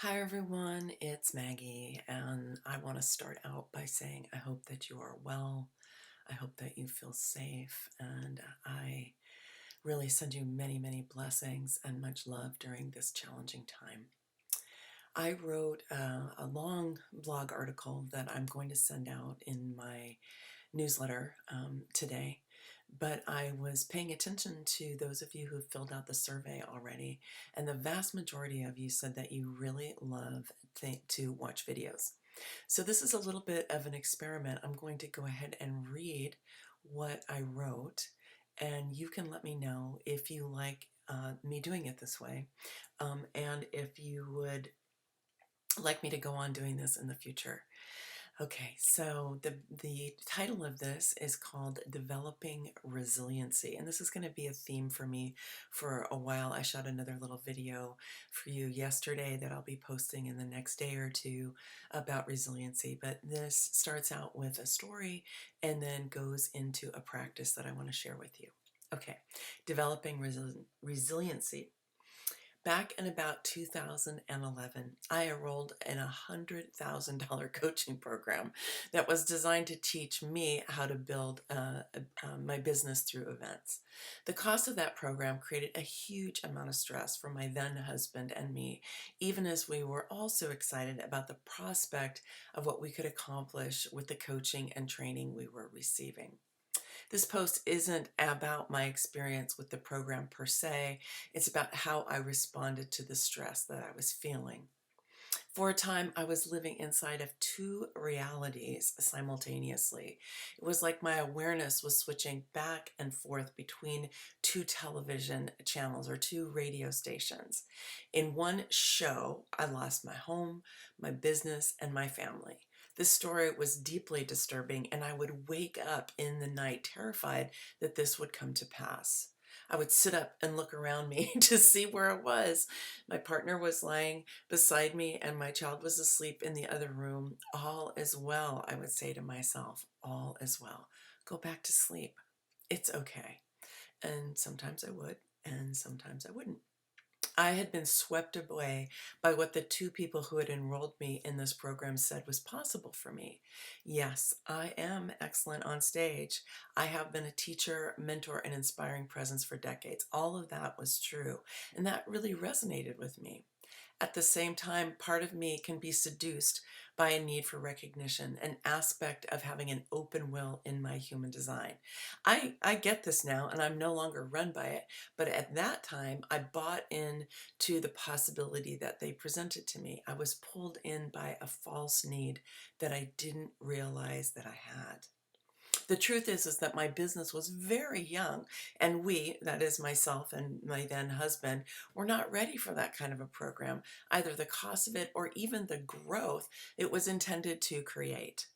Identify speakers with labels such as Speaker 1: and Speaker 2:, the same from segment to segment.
Speaker 1: Hi everyone, it's Maggie, and I want to start out by saying I hope that you are well. I hope that you feel safe, and I really send you many, many blessings and much love during this challenging time. I wrote a long blog article that I'm going to send out in my newsletter today, but I was paying attention to those of you who filled out the survey already, and the vast majority of you said that you really love to watch videos. So this is a little bit of an experiment. I'm going to go ahead and read what I wrote, and you can let me know if you like me doing it this way, and if you would like me to go on doing this in the future. Okay, so the title of this is called Developing Resiliency, and this is going to be a theme for me for a while. I shot another little video for you yesterday that I'll be posting in the next day or two about resiliency, but this starts out with a story and then goes into a practice that I want to share with you. Okay, developing resiliency. Back in about 2011, I enrolled in a $100,000 coaching program that was designed to teach me how to build my business through events. The cost of that program created a huge amount of stress for my then husband and me, even as we were also excited about the prospect of what we could accomplish with the coaching and training we were receiving. This post isn't about my experience with the program per se, it's about how I responded to the stress that I was feeling. For a time, I was living inside of two realities simultaneously. It was like my awareness was switching back and forth between two television channels or two radio stations. In one show, I lost my home, my business, and my family. This story was deeply disturbing, and I would wake up in the night terrified that this would come to pass. I would sit up and look around me to see where it was. My partner was lying beside me, and my child was asleep in the other room. All is well, I would say to myself. All is well. Go back to sleep. It's okay. And sometimes I would, and sometimes I wouldn't. I had been swept away by what the two people who had enrolled me in this program said was possible for me. Yes, I am excellent on stage. I have been a teacher, mentor, and inspiring presence for decades. All of that was true, and that really resonated with me. At the same time, part of me can be seduced by a need for recognition, an aspect of having an open will in my human design. I get this now, and I'm no longer run by it, but at that time, I bought in to the possibility that they presented to me. I was pulled in by a false need that I didn't realize that I had. The truth is that my business was very young, and we, that is myself and my then husband, were not ready for that kind of a program, either the cost of it or even the growth it was intended to create.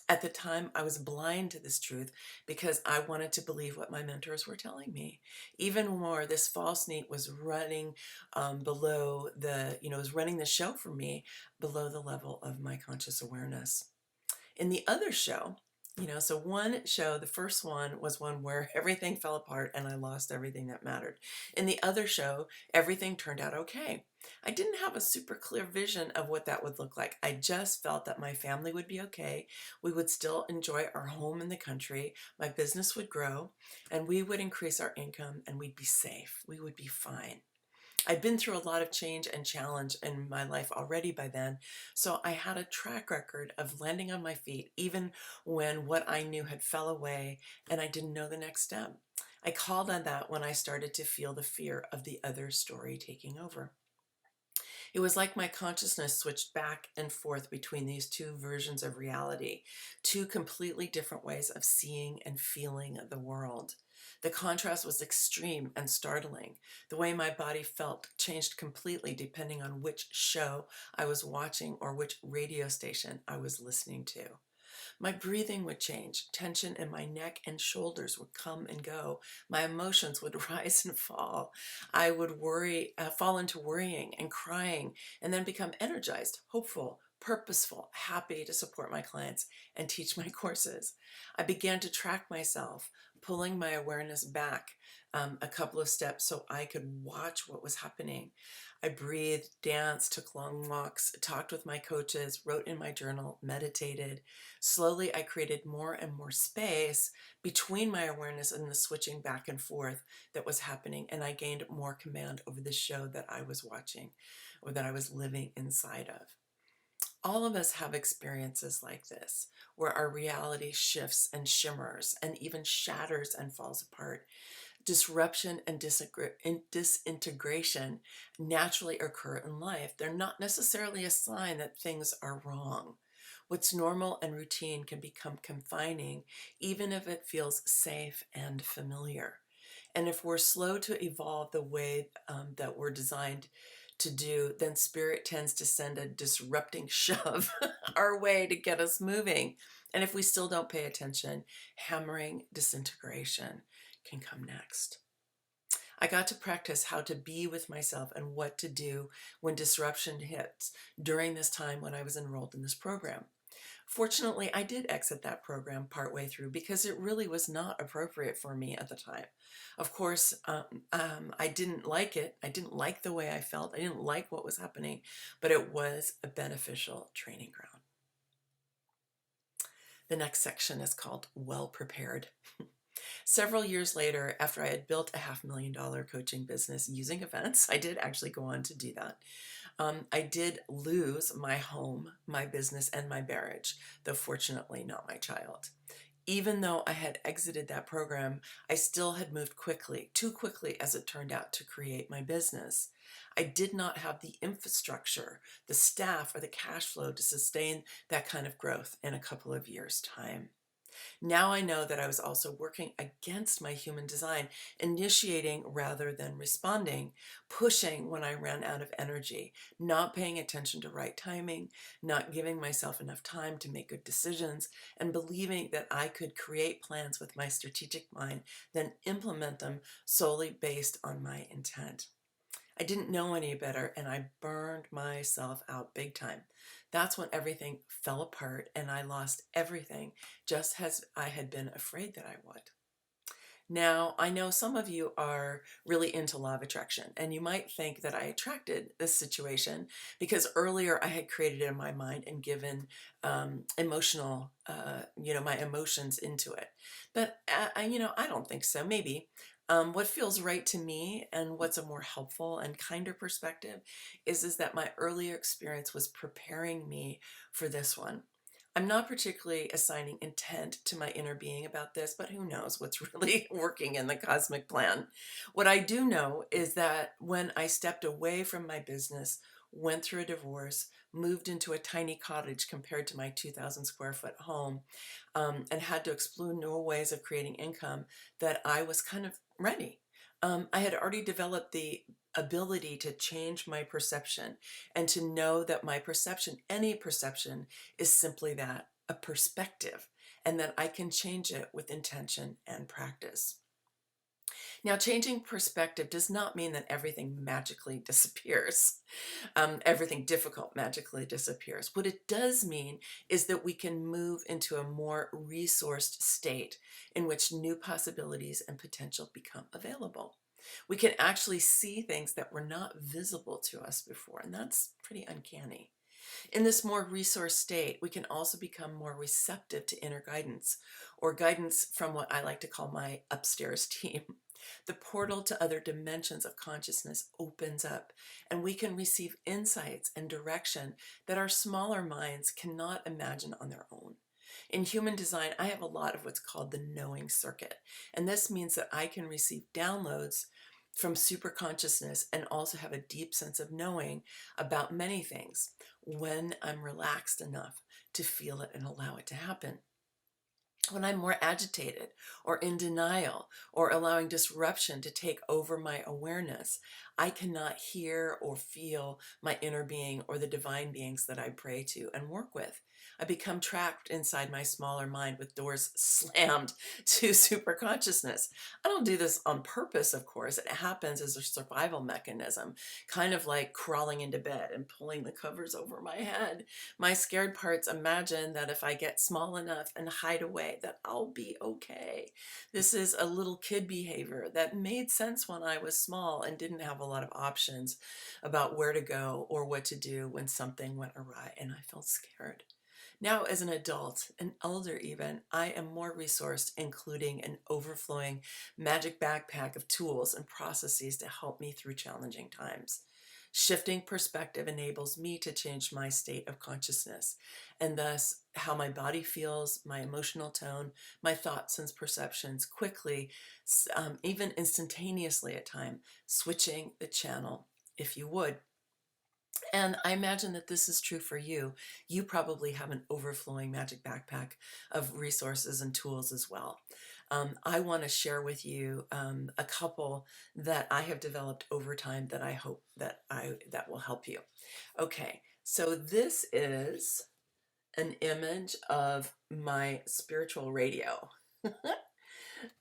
Speaker 1: At the time, I was blind to this truth because I wanted to believe what my mentors were telling me. Even more, this false need was running below was running the show for me below the level of my conscious awareness. In the other show, so one show, the first one was one where everything fell apart and I lost everything that mattered. In the other show, everything turned out okay. I didn't have a super clear vision of what that would look like. I just felt that my family would be okay. We would still enjoy our home in the country. My business would grow and we would increase our income and we'd be safe. We would be fine. I'd been through a lot of change and challenge in my life already by then, so I had a track record of landing on my feet even when what I knew had fell away and I didn't know the next step. I called on that when I started to feel the fear of the other story taking over. It was like my consciousness switched back and forth between these two versions of reality, two completely different ways of seeing and feeling the world. The contrast was extreme and startling. The way my body felt changed completely depending on which show I was watching or which radio station I was listening to. My breathing would change. Tension in my neck and shoulders would come and go. My emotions would rise and fall. I would fall into worrying and crying, and then become energized, hopeful, purposeful, happy to support my clients and teach my courses. I began to track myself, pulling my awareness back a couple of steps so I could watch what was happening. I breathed, danced, took long walks, talked with my coaches, wrote in my journal, meditated. Slowly, I created more and more space between my awareness and the switching back and forth that was happening. And I gained more command over the show that I was watching or that I was living inside of. All of us have experiences like this, where our reality shifts and shimmers and even shatters and falls apart. Disruption and disintegration naturally occur in life. They're not necessarily a sign that things are wrong. What's normal and routine can become confining, even if it feels safe and familiar. And if we're slow to evolve the way that we're designed to do, then spirit tends to send a disrupting shove our way to get us moving. And if we still don't pay attention, hammering disintegration can come next. I got to practice how to be with myself and what to do when disruption hits during this time when I was enrolled in this program. Fortunately, I did exit that program partway through because it really was not appropriate for me at the time. Of course, I didn't like it. I didn't like the way I felt. I didn't like what was happening, but it was a beneficial training ground. The next section is called Well Prepared. Several years later, after I had built a $500,000 coaching business using events, I did actually go on to do that. I did lose my home, my business, and my marriage, though fortunately not my child. Even though I had exited that program, I still had moved quickly, too quickly as it turned out, to create my business. I did not have the infrastructure, the staff, or the cash flow to sustain that kind of growth in a couple of years' time. Now I know that I was also working against my human design, initiating rather than responding, pushing when I ran out of energy, not paying attention to right timing, not giving myself enough time to make good decisions, and believing that I could create plans with my strategic mind, then implement them solely based on my intent. I didn't know any better and I burned myself out big time. That's when everything fell apart and I lost everything, just as I had been afraid that I would. Now, I know some of you are really into law of attraction, and you might think that I attracted this situation because earlier I had created it in my mind and given my emotions into it. But, I don't think so. Maybe. What feels right to me and what's a more helpful and kinder perspective is that my earlier experience was preparing me for this one. I'm not particularly assigning intent to my inner being about this, but who knows what's really working in the cosmic plan. What I do know is that when I stepped away from my business, went through a divorce, moved into a tiny cottage compared to my 2,000 square foot home, and had to explore new ways of creating income, that I was kind of ready. I had already developed the ability to change my perception and to know that my perception, any perception, is simply that, a perspective, and that I can change it with intention and practice. Now, changing perspective does not mean that everything magically disappears. Everything difficult magically disappears. What it does mean is that we can move into a more resourced state in which new possibilities and potential become available. We can actually see things that were not visible to us before, and that's pretty uncanny. In this more resource state, we can also become more receptive to inner guidance, or guidance from what I like to call my upstairs team. The portal to other dimensions of consciousness opens up, and we can receive insights and direction that our smaller minds cannot imagine on their own. In human design, I have a lot of what's called the knowing circuit, and this means that I can receive downloads from superconsciousness and also have a deep sense of knowing about many things when I'm relaxed enough to feel it and allow it to happen. When I'm more agitated or in denial or allowing disruption to take over my awareness, I cannot hear or feel my inner being or the divine beings that I pray to and work with. I become trapped inside my smaller mind with doors slammed to super consciousness. I don't do this on purpose, of course. It happens as a survival mechanism, kind of like crawling into bed and pulling the covers over my head. My scared parts imagine that if I get small enough and hide away, that I'll be okay. This is a little kid behavior that made sense when I was small and didn't have a lot of options about where to go or what to do when something went awry and I felt scared. Now, as an adult, an elder even, I am more resourced, including an overflowing magic backpack of tools and processes to help me through challenging times. Shifting perspective enables me to change my state of consciousness and thus how my body feels, my emotional tone, my thoughts and perceptions quickly, even instantaneously at time, switching the channel, if you would. And I imagine that this is true for you. You probably have an overflowing magic backpack of resources and tools as well. I want to share with you a couple that I have developed over time that I hope that will help you. Okay, so this is an image of my spiritual radio.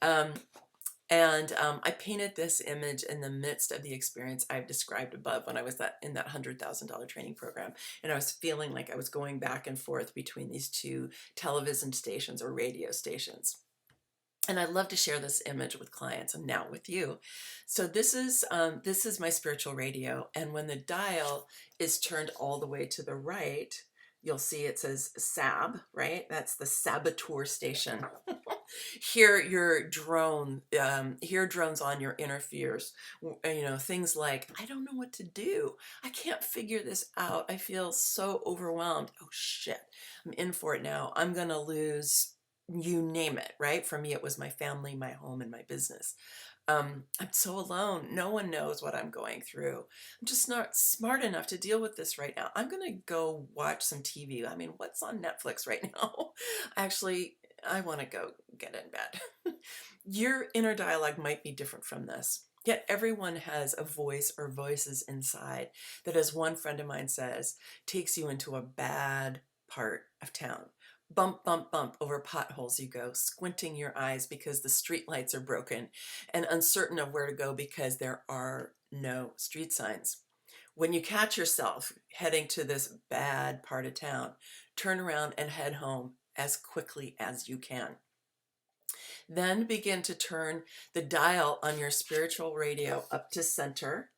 Speaker 1: um, and I painted this image in the midst of the experience I've described above when I was in that $100,000 training program. And I was feeling like I was going back and forth between these two television stations or radio stations. And I love to share this image with clients and now with you. So this is my spiritual radio. And when the dial is turned all the way to the right, you'll see it says Sab, right? That's the Saboteur station. Hear your drone, hear drones on your inner fears. Things like, I don't know what to do. I can't figure this out. I feel so overwhelmed. Oh shit, I'm in for it now. I'm going to lose, you name it, right? For me, it was my family, my home, and my business. I'm so alone. No one knows what I'm going through. I'm just not smart enough to deal with this right now. I'm going to go watch some TV. I mean, what's on Netflix right now? Actually, I want to go get in bed. Your inner dialogue might be different from this. Yet everyone has a voice or voices inside that, as one friend of mine says, takes you into a bad part of town. Bump, bump, bump over potholes you go, squinting your eyes because the street lights are broken, and uncertain of where to go because there are no street signs. When you catch yourself heading to this bad part of town, turn around and head home as quickly as you can. Then begin to turn the dial on your spiritual radio up to center.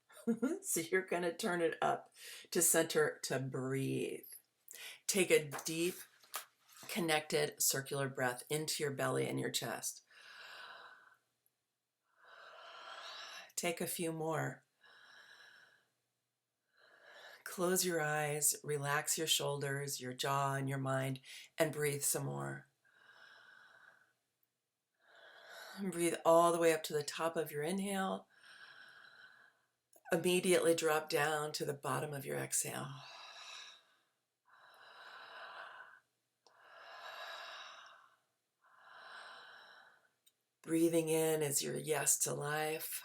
Speaker 1: So you're going to turn it up to center to breathe. Take a deep, connected circular breath into your belly and your chest. Take a few more. Close your eyes, relax your shoulders, your jaw, and your mind, and breathe some more. And breathe all the way up to the top of your inhale. Immediately drop down to the bottom of your exhale. Breathing in is your yes to life.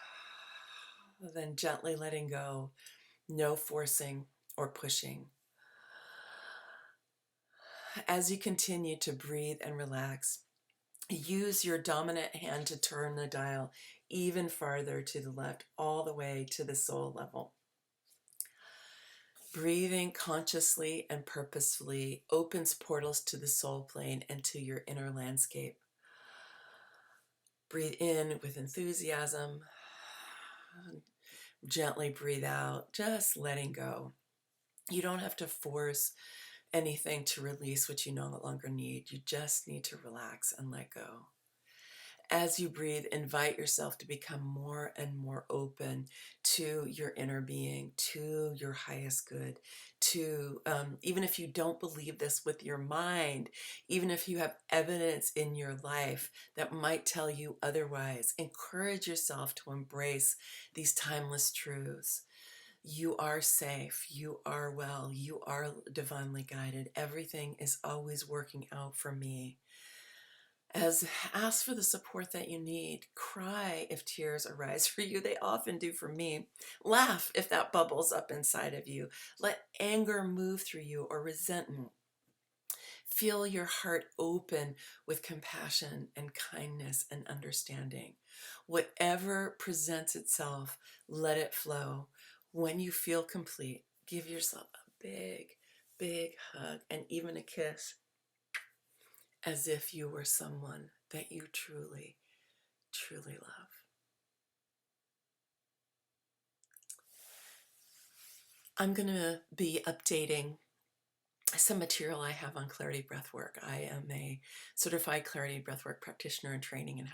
Speaker 1: Then gently letting go. No forcing or pushing. As you continue to breathe and relax, use your dominant hand to turn the dial even farther to the left, all the way to the soul level. Breathing consciously and purposefully opens portals to the soul plane and to your inner landscape. Breathe in with enthusiasm. Gently breathe out, just letting go. You don't have to force anything to release what you no longer need. You just need to relax and let go. As you breathe, invite yourself to become more and more open to your inner being, to your highest good, to, even if you don't believe this with your mind, even if you have evidence in your life that might tell you otherwise, encourage yourself to embrace these timeless truths. You are safe. You are well. You are divinely guided. Everything is always working out for me. Ask for the support that you need. Cry if tears arise for you. They often do for me. Laugh if that bubbles up inside of you. Let anger move through you, or resentment. Feel your heart open with compassion and kindness and understanding. Whatever presents itself, let it flow. When you feel complete, give yourself a big, big hug and even a kiss, as if you were someone that you truly, truly love. I'm going to be updating some material I have on Clarity Breathwork. I am a certified Clarity Breathwork practitioner and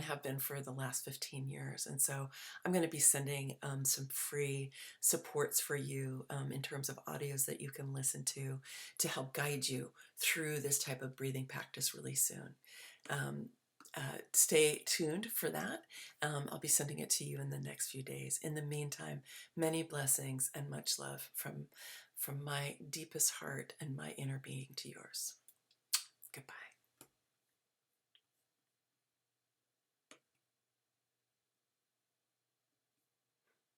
Speaker 1: have been for the last 15 years. And so I'm going to be sending some free supports for you in terms of audios that you can listen to help guide you through this type of breathing practice really soon. Stay tuned for that. I'll be sending it to you in the next few days. In the meantime, many blessings and much love from my deepest heart and my inner being to yours. Goodbye.